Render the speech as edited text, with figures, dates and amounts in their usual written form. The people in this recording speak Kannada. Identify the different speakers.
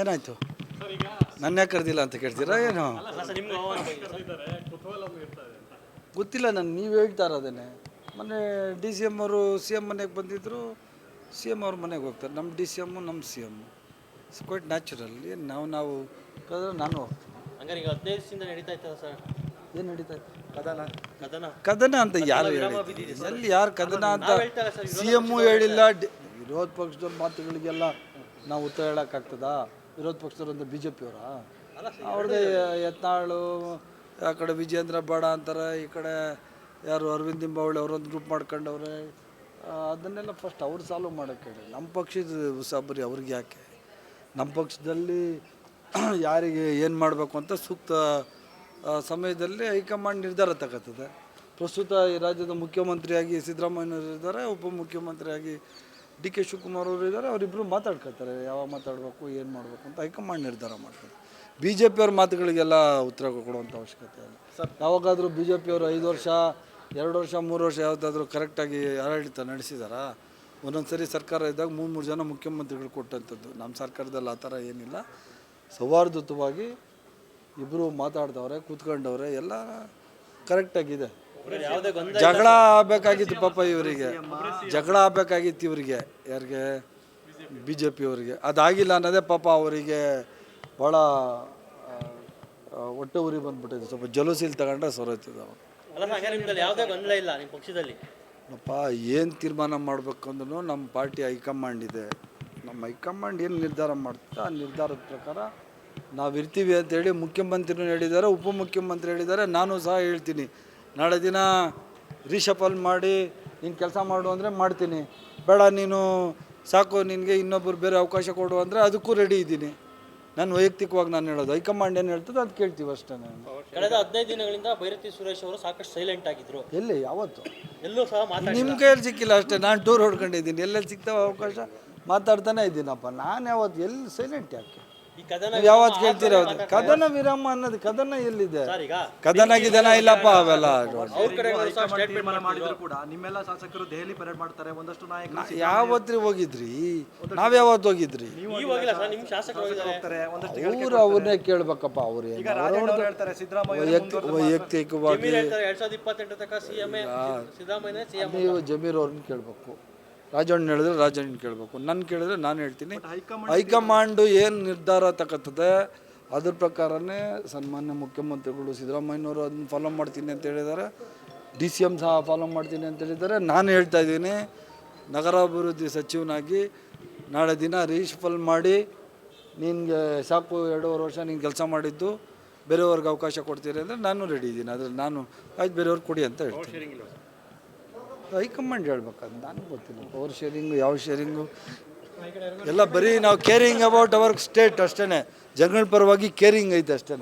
Speaker 1: ಏನಾಯಿತು? ನನ್ನ ಯಾಕೆ ಕರೆದಿಲ್ಲ ಅಂತ ಕೇಳ್ತೀರಾ ಏನು? ಗೊತ್ತಿಲ್ಲ ನಾನು, ನೀವು ಹೇಳ್ತಾ ಇರೋದೇನೆ. ಮೊನ್ನೆ ಡಿ ಸಿ ಎಮ್ ಅವರು ಸಿ ಎಮ್ ಮನೆಗೆ ಬಂದಿದ್ದರು, ಸಿ ಎಮ್ ಅವ್ರ ಮನೆಗೆ ಹೋಗ್ತಾರೆ. ನಮ್ಮ ಡಿ ಸಿ ಎಮ್ಮು ನಮ್ಮ C M, it's quite natural. ಏನು ನಾವು ಕರೆದ್ರೆ ನಾನು ಹೋಗ್ತೀನಿ.
Speaker 2: ಹಂಗಾರೆ ಈಗ 15 ದಿವಸದಿಂದ ನಡೀತಾ ಇರ್ತದೆ ಸರ್.
Speaker 1: ಏನು ನಡೀತಾ ಇತ್ತು?
Speaker 2: ಕದನ
Speaker 1: ಕದನ ಅಂತ ಯಾರು ಎಲ್ಲಿ ಯಾರು ಕದನ ಅಂತ ಸಿ ಎಮ್ಮು ಹೇಳಿಲ್ಲ. ವಿರೋಧ ಪಕ್ಷದವ್ರ ಮಾತುಗಳಿಗೆಲ್ಲ ನಾವು ಉತ್ತರ ಹೇಳೋಕ್ಕಾಗ್ತದಾ? ವಿರೋಧ ಪಕ್ಷದವ್ರು ಅಂದರೆ ಬಿ ಜೆ ಪಿಯವರಾ? ಅವ್ರದ್ದೇ ಯತ್ನಾಳು, ಆ ಕಡೆ ವಿಜೇಂದ್ರ ಬೇಡ ಅಂತಾರೆ, ಈ ಕಡೆ ಯಾರು ಅರವಿಂದ್ ಲಿಂಬಾವಳಿ ಅವರೊಂದು ಗ್ರೂಪ್ ಮಾಡ್ಕೊಂಡವ್ರೆ. ಅದನ್ನೆಲ್ಲ ಫಸ್ಟ್ ಅವ್ರು ಸಾಲ್ವ್ ಮಾಡೋಕ್ಕೆ ಹೇಳಿ. ನಮ್ಮ ಪಕ್ಷದ ಉಸಾಬರಿ ಅವ್ರಿಗೆ ಯಾಕೆ? ನಮ್ಮ ಪಕ್ಷದಲ್ಲಿ ಯಾರಿಗೆ ಏನು ಮಾಡಬೇಕು ಅಂತ ಸೂಕ್ತ ಸಮಯದಲ್ಲಿ ಹೈಕಮಾಂಡ್ ನಿರ್ಧಾರ ತಗೋತದೆ. ಪ್ರಸ್ತುತ ಈ ರಾಜ್ಯದ ಮುಖ್ಯಮಂತ್ರಿಯಾಗಿ ಸಿದ್ದರಾಮಯ್ಯನವರು ಇದ್ದಾರೆ, ಉಪಮುಖ್ಯಮಂತ್ರಿಯಾಗಿ ಡಿ ಕೆ ಶಿವಕುಮಾರ್ ಅವರು ಇದ್ದಾರೆ. ಅವರಿಬ್ಬರು ಮಾತಾಡ್ಕೊತಾರೆ, ಯಾವಾಗ ಮಾತಾಡಬೇಕು, ಏನು ಮಾಡಬೇಕು ಅಂತ ಹೈಕಮಾಂಡ್ ನಿರ್ಧಾರ ಮಾಡ್ತಾರೆ. ಬಿ ಜೆ ಪಿಯವ್ರ ಮಾತುಗಳಿಗೆಲ್ಲ ಉತ್ತರ ಕೊಡುವಂಥ ಅವಶ್ಯಕತೆ ಇಲ್ಲ. ಯಾವಾಗಾದರೂ ಬಿ ಜೆ ಪಿಯವರು 5 ವರ್ಷ 2 ವರ್ಷ 3 ವರ್ಷ ಯಾವುದಾದ್ರೂ ಕರೆಕ್ಟಾಗಿ ಆಡಳಿತ ನಡೆಸಿದಾರಾ? ಒಂದೊಂದು ಸರಿ ಸರ್ಕಾರ ಇದ್ದಾಗ 3 ಜನ ಮುಖ್ಯಮಂತ್ರಿಗಳು ಕೊಟ್ಟಂಥದ್ದು. ನಮ್ಮ ಸರ್ಕಾರದಲ್ಲಿ ಆ ಥರ ಏನಿಲ್ಲ. ಸೌಹಾರ್ದಯುತವಾಗಿ ಇಬ್ಬರು ಮಾತಾಡ್ದವ್ರೆ, ಕೂತ್ಕೊಂಡವ್ರೆ, ಎಲ್ಲ ಕರೆಕ್ಟಾಗಿದೆ. ಜಗಳ ಆಗಬೇಕಾಗಿತ್ತು ಪಾಪ ಇವರಿಗೆ, ಜಗಳ ಆಗಬೇಕಾಗಿತ್ತು ಇವರಿಗೆ. ಯಾರಿಗೆ? B J ಪಿಯವರಿಗೆ. ಅದಾಗಿಲ್ಲ ಅನ್ನೋದೇ ಪಾಪ ಅವರಿಗೆ ಭಾಳ ಹೊಟ್ಟೆ ಉರಿ ಬಂದ್ಬಿಟ್ಟಿದೆ. ಸ್ವಲ್ಪ ಜಲೂಸಿಲ್ ತಗೊಂಡ್ರೆ ಸೊರೈತದೆ ಅವರು. ಅಪ್ಪ ಏನು ತೀರ್ಮಾನ ಮಾಡಬೇಕು ಅಂದ್ರೂ ನಮ್ಮ ಪಾರ್ಟಿ ಹೈಕಮಾಂಡ್ ಇದೆ. ನಮ್ಮ ಹೈಕಮಾಂಡ್ ಏನು ನಿರ್ಧಾರ ಮಾಡ್ತದೆ ಆ ನಿರ್ಧಾರದ ಪ್ರಕಾರ ನಾವು ಇರ್ತೀವಿ ಅಂತೇಳಿ ಮುಖ್ಯಮಂತ್ರಿನೂ ಹೇಳಿದ್ದಾರೆ, ಉಪಮುಖ್ಯಮಂತ್ರಿ ಹೇಳಿದ್ದಾರೆ. ನಾನು ಸಹ ಹೇಳ್ತೀನಿ, ನಾಳೆ ದಿನ ರೀಶಫಲ್ ಮಾಡಿ ನೀನು ಕೆಲಸ ಮಾಡು ಅಂದರೆ ಮಾಡ್ತೀನಿ, ಬೇಡ ನೀನು ಸಾಕು ನಿನಗೆ ಇನ್ನೊಬ್ಬರು ಬೇರೆ ಅವಕಾಶ ಕೊಡು ಅಂದರೆ ಅದಕ್ಕೂ ರೆಡಿ ಇದ್ದೀನಿ. ನಾನು ವೈಯಕ್ತಿಕವಾಗಿ ನಾನು ಹೇಳೋದು, ಹೈಕಮಾಂಡ್ ಏನು ಹೇಳ್ತದೆ ಅದು ಕೇಳ್ತೀವಿ ಅಷ್ಟೇ.
Speaker 2: ಕಳೆದ 15 ದಿನಗಳಿಂದ ಭೈರತಿ ಸುರೇಶ್ ಅವರು ಸಾಕಷ್ಟು ಸೈಲೆಂಟ್ ಆಗಿದ್ರು.
Speaker 1: ಎಲ್ಲಿ ಯಾವತ್ತು
Speaker 2: ಎಲ್ಲೂ ಸಹ
Speaker 1: ನಿಮ್ಮ ಕೈಯಲ್ಲಿ ಸಿಕ್ಕಿಲ್ಲ ಅಷ್ಟೇ. ನಾನು ಟೂರ್ ಹೊಡ್ಕೊಂಡಿದ್ದೀನಿ, ಎಲ್ಲೆಲ್ಲಿ ಸಿಗ್ತಾವ ಅವಕಾಶ ಮಾತಾಡ್ತಾನೆ ಇದ್ದೀನಪ್ಪ. ನಾನು ಯಾವತ್ತು ಎಲ್ಲಿ ಸೈಲೆಂಟ್ ಯಾಕೆ? ಯಾವತ್ತು ಕೇಳ್ತೀರ? ಕದನ ವಿರಾಮ ಅನ್ನೋದು ಕದನ ಎಲ್ಲಿದೆ? ಕದನ ಗಿದನ ಇಲ್ಲಪ್ಪ ಅವೆಲ್ಲ. ಯಾವತ್ರಿ ಹೋಗಿದ್ರಿ? ನಾವ್ಯಾವತ್ತು ಹೋಗಿದ್ರಿ? ಅವ್ರನ್ನೇ ಕೇಳ್ಬೇಕಪ್ಪ. ಅವ್ರು ವೈಯಕ್ತಿಕವಾಗಿ ನೀವು ಜಮೀರ್ ಅವ್ರನ್ನ ಕೇಳಬೇಕು. ರಾಜಣ್ಣ ಹೇಳಿದ್ರೆ ರಾಜಣ್ಣ ಕೇಳಬೇಕು, ನನ್ನ ಕೇಳಿದ್ರೆ ನಾನು ಹೇಳ್ತೀನಿ. ಹೈಕಮಾಂಡು ಏನು ನಿರ್ಧಾರ ತಗೋತದೆ ಅದ್ರ ಪ್ರಕಾರನೇ ಸನ್ಮಾನ್ಯ ಮುಖ್ಯಮಂತ್ರಿಗಳು ಸಿದ್ದರಾಮಯ್ಯನವರು ಅದನ್ನ ಫಾಲೋ ಮಾಡ್ತೀನಿ ಅಂತ ಹೇಳಿದ್ದಾರೆ, ಡಿ ಸಿ ಎಮ್ ಸಹ ಫಾಲೋ ಮಾಡ್ತೀನಿ ಅಂತ ಹೇಳಿದ್ದಾರೆ. ನಾನು ಹೇಳ್ತಾ ಇದ್ದೀನಿ, ನಗರಾಭಿವೃದ್ಧಿ ಸಚಿವನಾಗಿ ನಾಳೆ ದಿನ ರೀಶಫಲ್ ಮಾಡಿ ನಿನಗೆ ಸಾಕು 2.5 ವರ್ಷ ನೀನು ಕೆಲಸ ಮಾಡಿದ್ದು, ಬೇರೆಯವ್ರಿಗೆ ಅವಕಾಶ ಕೊಡ್ತೀರಿ ಅಂದರೆ ನಾನು ರೆಡಿ ಇದ್ದೀನಿ. ಅದ್ರಲ್ಲಿ ನಾನು ಆಯ್ತು ಬೇರೆಯವ್ರಿಗೆ ಕೊಡಿ ಅಂತ ಹೇಳ್ತೀನಿ. ಹೈಕಮಾಂಡ್ ಹೇಳ್ಬೇಕಂತ ನನಗೆ ಗೊತ್ತಿಲ್ಲ. ಪವರ್ ಶೇರಿಂಗು ಯಾವ ಶೇರಿಂಗು ಎಲ್ಲ ಬರೀ ನಾವು ಕೇರಿಂಗ್ ಅಬೌಟ್ ಅವರ್ ಸ್ಟೇಟ್ ಅಷ್ಟೇ. ಜನಗಳ ಪರವಾಗಿ ಕೇರಿಂಗ್ ಐತೆ ಅಷ್ಟೇ.